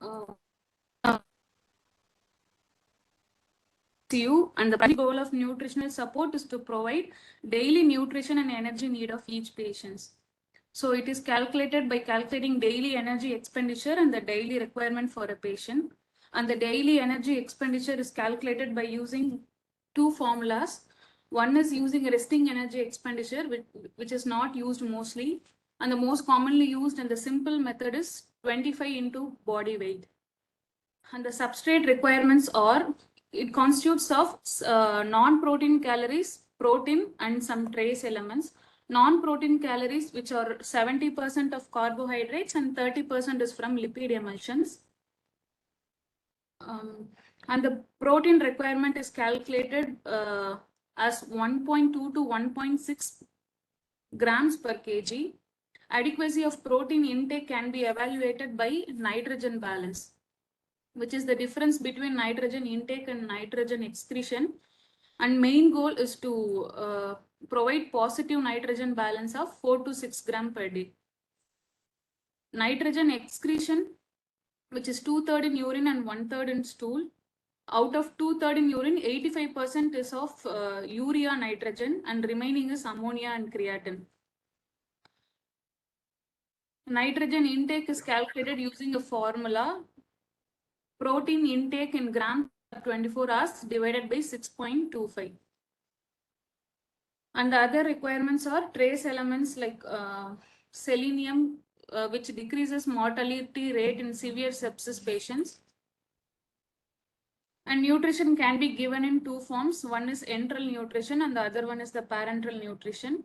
uh, you, and the primary goal of nutritional support is to provide daily nutrition and energy need of each patient. So it is calculated by calculating daily energy expenditure and the daily requirement for a patient. And the daily energy expenditure is calculated by using two formulas. One is using resting energy expenditure, which is not used mostly. And the most commonly used and the simple method is 25 into body weight. And the substrate requirements are, it constitutes of non-protein calories, protein, and some trace elements. Non-protein calories, which are 70% of carbohydrates and 30% is from lipid emulsions. And the protein requirement is calculated as 1.2 to 1.6 grams per kg. Adequacy of protein intake can be evaluated by nitrogen balance, which is the difference between nitrogen intake and nitrogen excretion. And main goal is to provide positive nitrogen balance of 4 to 6 gram per day. Nitrogen excretion, which is 2/3 in urine and 1/3 in stool. Out of 2/3 in urine, 85% is of urea nitrogen and remaining is ammonia and creatine. Nitrogen intake is calculated using a formula. Protein intake in grams 24 hours divided by 6.25. And the other requirements are trace elements like selenium, which decreases mortality rate in severe sepsis patients. And nutrition can be given in two forms. One is enteral nutrition and the other one is the parenteral nutrition.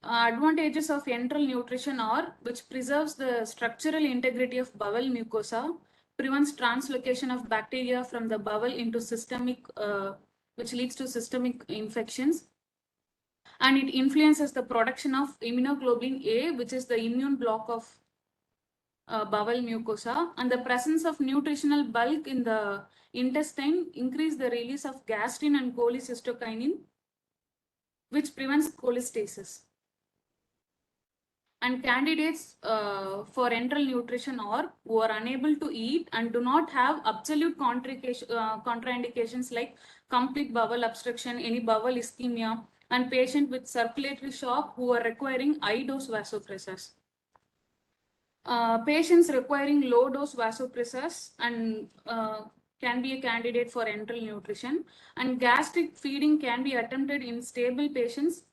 Advantages of enteral nutrition are, which preserves the structural integrity of bowel mucosa, prevents translocation of bacteria from the bowel into systemic, which leads to systemic infections. And it influences the production of immunoglobulin A, which is the immune block of bowel mucosa. And the presence of nutritional bulk in the intestine increase the release of gastrin and cholecystokinin, which prevents cholestasis. And candidates for enteral nutrition are who are unable to eat and do not have absolute contraindications like complete bowel obstruction, any bowel ischemia, and patient with circulatory shock who are requiring high dose vasopressors. Patients requiring low dose vasopressors and can be a candidate for enteral nutrition. And gastric feeding can be attempted in stable patients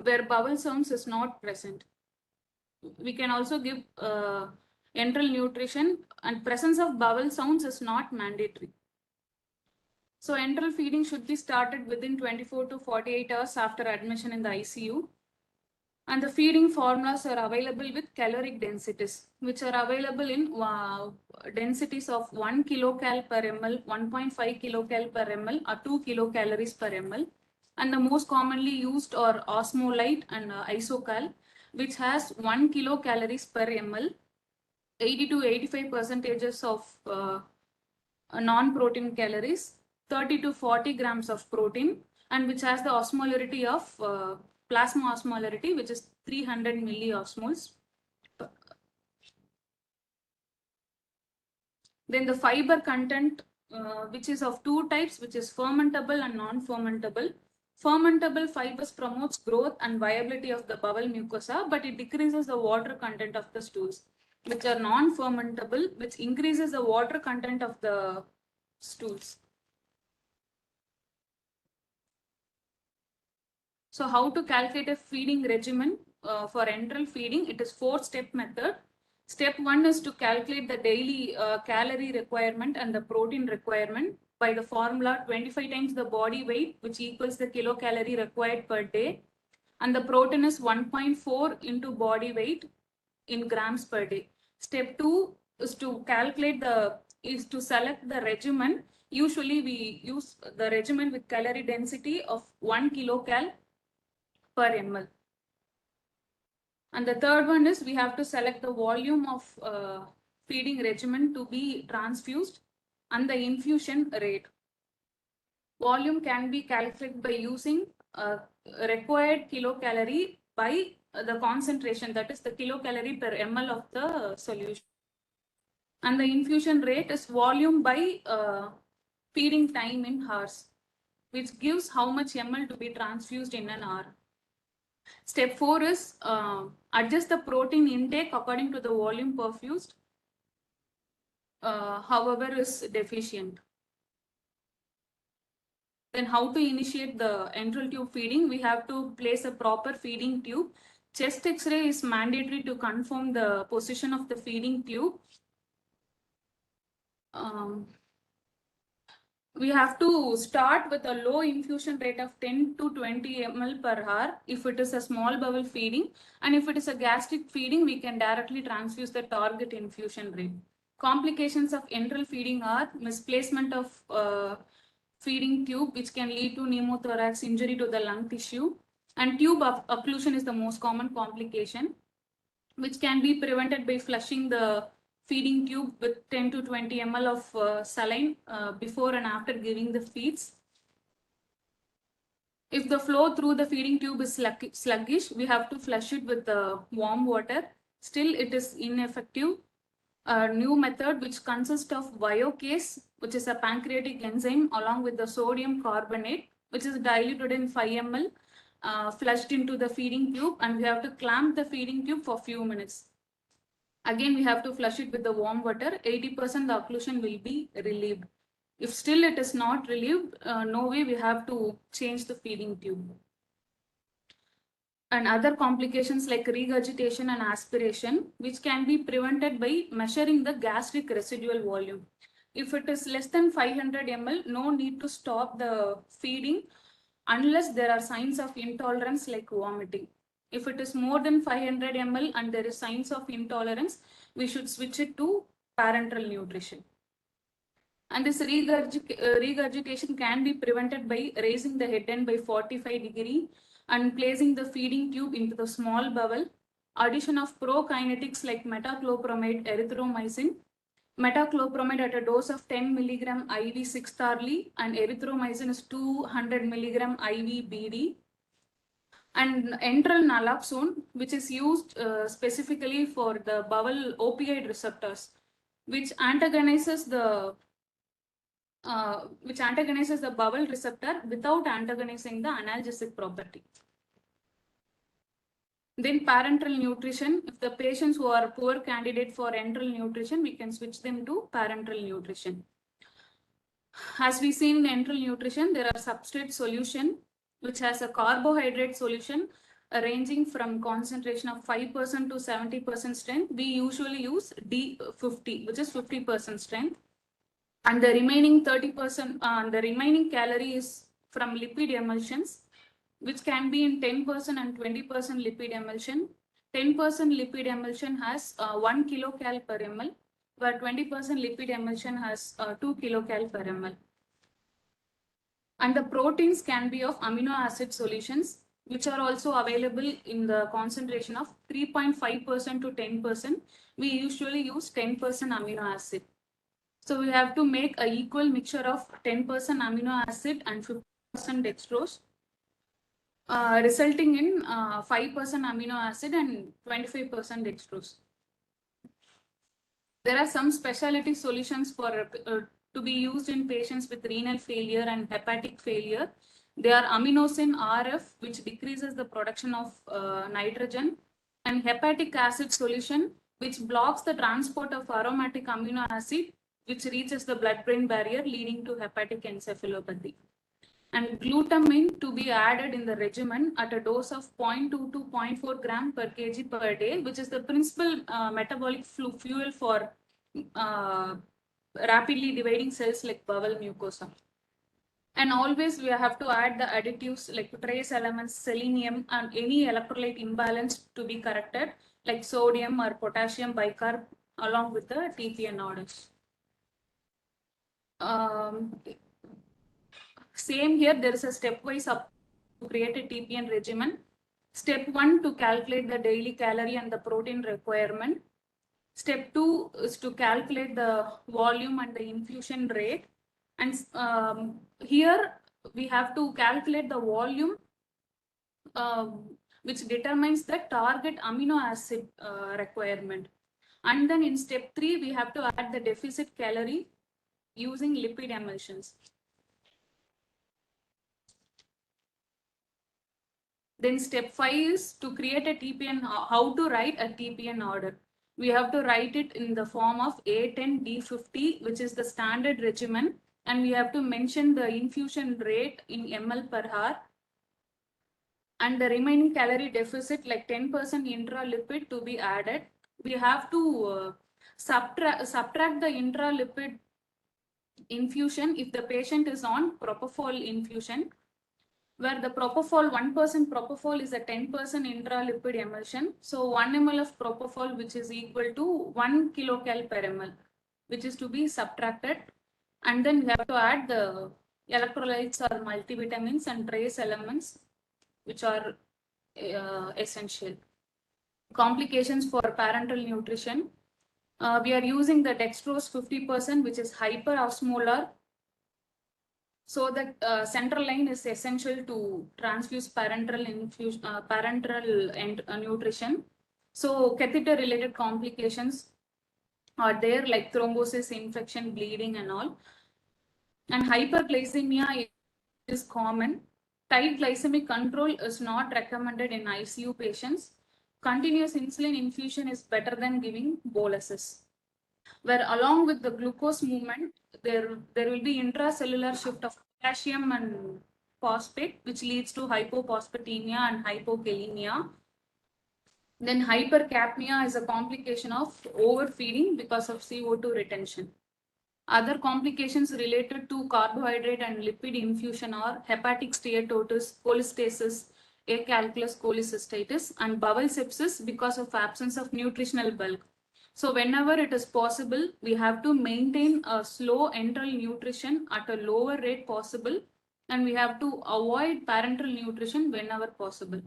where bowel sounds is not present. We can also give enteral nutrition, and presence of bowel sounds is not mandatory. So enteral feeding should be started within 24 to 48 hours after admission in the ICU. And the feeding formulas are available with caloric densities, which are available in densities of 1 kilocal per ml, 1.5 kilocal per ml, or 2 kilocalories per ml. And the most commonly used are osmolite and isocal, which has 1 kilocalories per ml, 80 to 85% of non-protein calories, 30 to 40 grams of protein, and which has the osmolarity of plasma osmolarity, which is 300 milliosmoles. Then the fiber content, which is of two types, which is fermentable and non-fermentable. Fermentable fibers promotes growth and viability of the bowel mucosa, but it decreases the water content of the stools. Which are non-fermentable, which increases the water content of the stools. So how to calculate a feeding regimen for enteral feeding? It is 4-step method. Step 1 is to calculate the daily calorie requirement and the protein requirement by the formula 25 times the body weight, which equals the kilocalorie required per day. And the protein is 1.4 into body weight in grams per day. Step 2 is to select the regimen. Usually we use the regimen with calorie density of 1 kilocal per ml. And the third one is we have to select the volume of feeding regimen to be transfused and the infusion rate. Volume can be calculated by using required kilocalorie by the concentration, that is the kilocalorie per ml of the solution. And the infusion rate is volume by feeding time in hours, which gives how much ml to be transfused in an hour. Step 4 is adjust the protein intake according to the volume perfused, however is deficient. Then how to initiate the enteral tube feeding? We have to place a proper feeding tube. Chest X-ray is mandatory to confirm the position of the feeding tube. We have to start with a low infusion rate of 10 to 20 ml per hour if it is a small bowel feeding, and if it is a gastric feeding, we can directly transfuse the target infusion rate. Complications of enteral feeding are misplacement of feeding tube, which can lead to pneumothorax, injury to the lung tissue, and tube occlusion is the most common complication, which can be prevented by flushing the feeding tube with 10 to 20 ml of saline before and after giving the feeds. If the flow through the feeding tube is sluggish, we have to flush it with warm water. Still, it is ineffective. A new method, which consists of Viocase, which is a pancreatic enzyme, along with the sodium carbonate, which is diluted in 5 ml, flushed into the feeding tube, and we have to clamp the feeding tube for few minutes. Again, we have to flush it with the warm water. 80% the occlusion will be relieved. If still it is not relieved, no way, we have to change the feeding tube. And other complications like regurgitation and aspiration, which can be prevented by measuring the gastric residual volume. If it is less than 500 ml, no need to stop the feeding unless there are signs of intolerance like vomiting. If it is more than 500 ml and there is signs of intolerance, we should switch it to parenteral nutrition. And this regurgitation can be prevented by raising the head end by 45 degrees and placing the feeding tube into the small bowel. Addition of prokinetics like metoclopramide, erythromycin. Metoclopramide at a dose of 10 milligram IV 6th hourly, and erythromycin is 200 milligram IV BD. And enteral naloxone, which is used specifically for the bowel opioid receptors, which antagonizes the bowel receptor without antagonizing the analgesic property. Then parenteral nutrition. If the patients who are poor candidate for enteral nutrition, we can switch them to parenteral nutrition. As we see in enteral nutrition, there are substrate solution, which has a carbohydrate solution ranging from concentration of 5% to 70% strength. We usually use D50, which is 50% strength. And the remaining 30%, the remaining calorie is from lipid emulsions, which can be in 10% and 20% lipid emulsion. 10% lipid emulsion has 1 kilocal per ml, where 20% lipid emulsion has 2 kilocal per ml. And the proteins can be of amino acid solutions, which are also available in the concentration of 3.5% to 10%. We usually use 10% amino acid. So we have to make an equal mixture of 10% amino acid and 50% dextrose, resulting in 5% amino acid and 25% dextrose. There are some specialty solutions for to be used in patients with renal failure and hepatic failure. They are aminosin RF, which decreases the production of nitrogen, and hepatic acid solution, which blocks the transport of aromatic amino acid, which reaches the blood-brain barrier, leading to hepatic encephalopathy. And glutamine to be added in the regimen at a dose of 0.2 to 0.4 gram per kg per day, which is the principal metabolic fuel for rapidly dividing cells like bowel mucosa. And always we have to add the additives like trace elements, selenium, and any electrolyte imbalance to be corrected, like sodium or potassium bicarb, along with the TPN orders. Same here, there is a stepwise up to create a TPN regimen. Step 1 to calculate the daily calorie and the protein requirement. Step 2 is to calculate the volume and the infusion rate. And here we have to calculate the volume, which determines the target amino acid requirement. And then in step 3, we have to add the deficit calorie using lipid emulsions. Then step 5 is to create a TPN, how to write a TPN order. We have to write it in the form of A10D50, which is the standard regimen. And we have to mention the infusion rate in ml per hour. And the remaining calorie deficit, like 10% intralipid, to be added. We have to subtract the intralipid infusion if the patient is on propofol infusion, where the propofol, 1% propofol is a 10% intralipid emulsion. So 1 ml of propofol, which is equal to 1 kilocal per ml, which is to be subtracted. And then we have to add the electrolytes or multivitamins and trace elements, which are essential. Complications for parenteral nutrition. We are using the dextrose 50%, which is hyperosmolar. So the central line is essential to transfuse parenteral nutrition. So catheter-related complications are there, like thrombosis, infection, bleeding, and all. And hyperglycemia is common. Tight glycemic control is not recommended in ICU patients. Continuous insulin infusion is better than giving boluses. Where along with the glucose movement, there will be intracellular shift of potassium and phosphate, which leads to hypophosphatemia and hypokalemia. Then hypercapnia is a complication of overfeeding because of CO2 retention. Other complications related to carbohydrate and lipid infusion are hepatic steatosis, cholestasis, acalculous cholecystitis, and bowel sepsis because of absence of nutritional bulk. So whenever it is possible, we have to maintain a slow enteral nutrition at a lower rate possible, and we have to avoid parenteral nutrition whenever possible.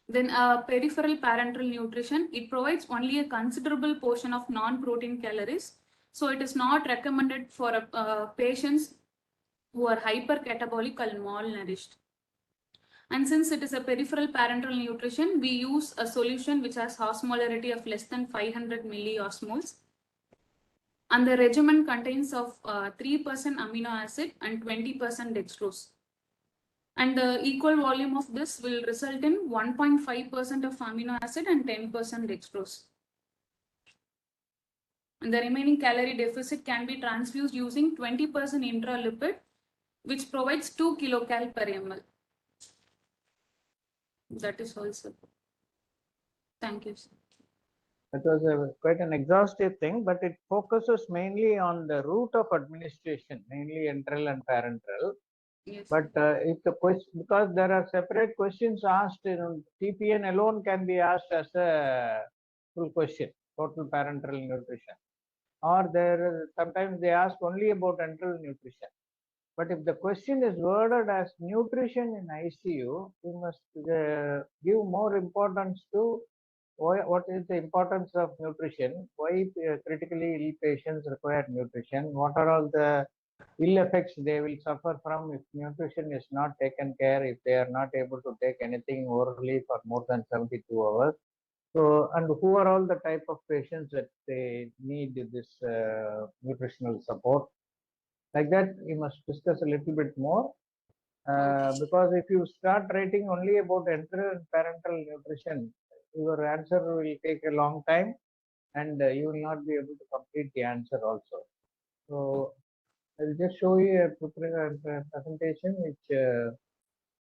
Then peripheral parenteral nutrition, it provides only a considerable portion of non-protein calories. So it is not recommended for patients who are hypercatabolic or malnourished. And since it is a peripheral parenteral nutrition, we use a solution which has osmolarity of less than 500 milliosmoles. And the regimen contains of 3% amino acid and 20% dextrose. And the equal volume of this will result in 1.5% of amino acid and 10% dextrose. And the remaining calorie deficit can be transfused using 20% intralipid, which provides 2 kilocal per ml. That is also. Thank you, sir. It was quite an exhaustive thing, but it focuses mainly on the route of administration, mainly enteral and parenteral. Yes. But if the question, because there are separate questions asked, TPN alone can be asked as a full question, total parenteral nutrition. Or there sometimes they ask only about enteral nutrition. But if the question is worded as nutrition in ICU, we must give more importance to what is the importance of nutrition, why critically ill patients require nutrition, what are all the ill effects they will suffer from if nutrition is not taken care, if they are not able to take anything orally for more than 72 hours. So, and who are all the type of patients that they need this nutritional support? Like that, we must discuss a little bit more. Because if you start writing only about enteral and parenteral nutrition, your answer will take a long time and you will not be able to complete the answer also. So I'll just show you a presentation which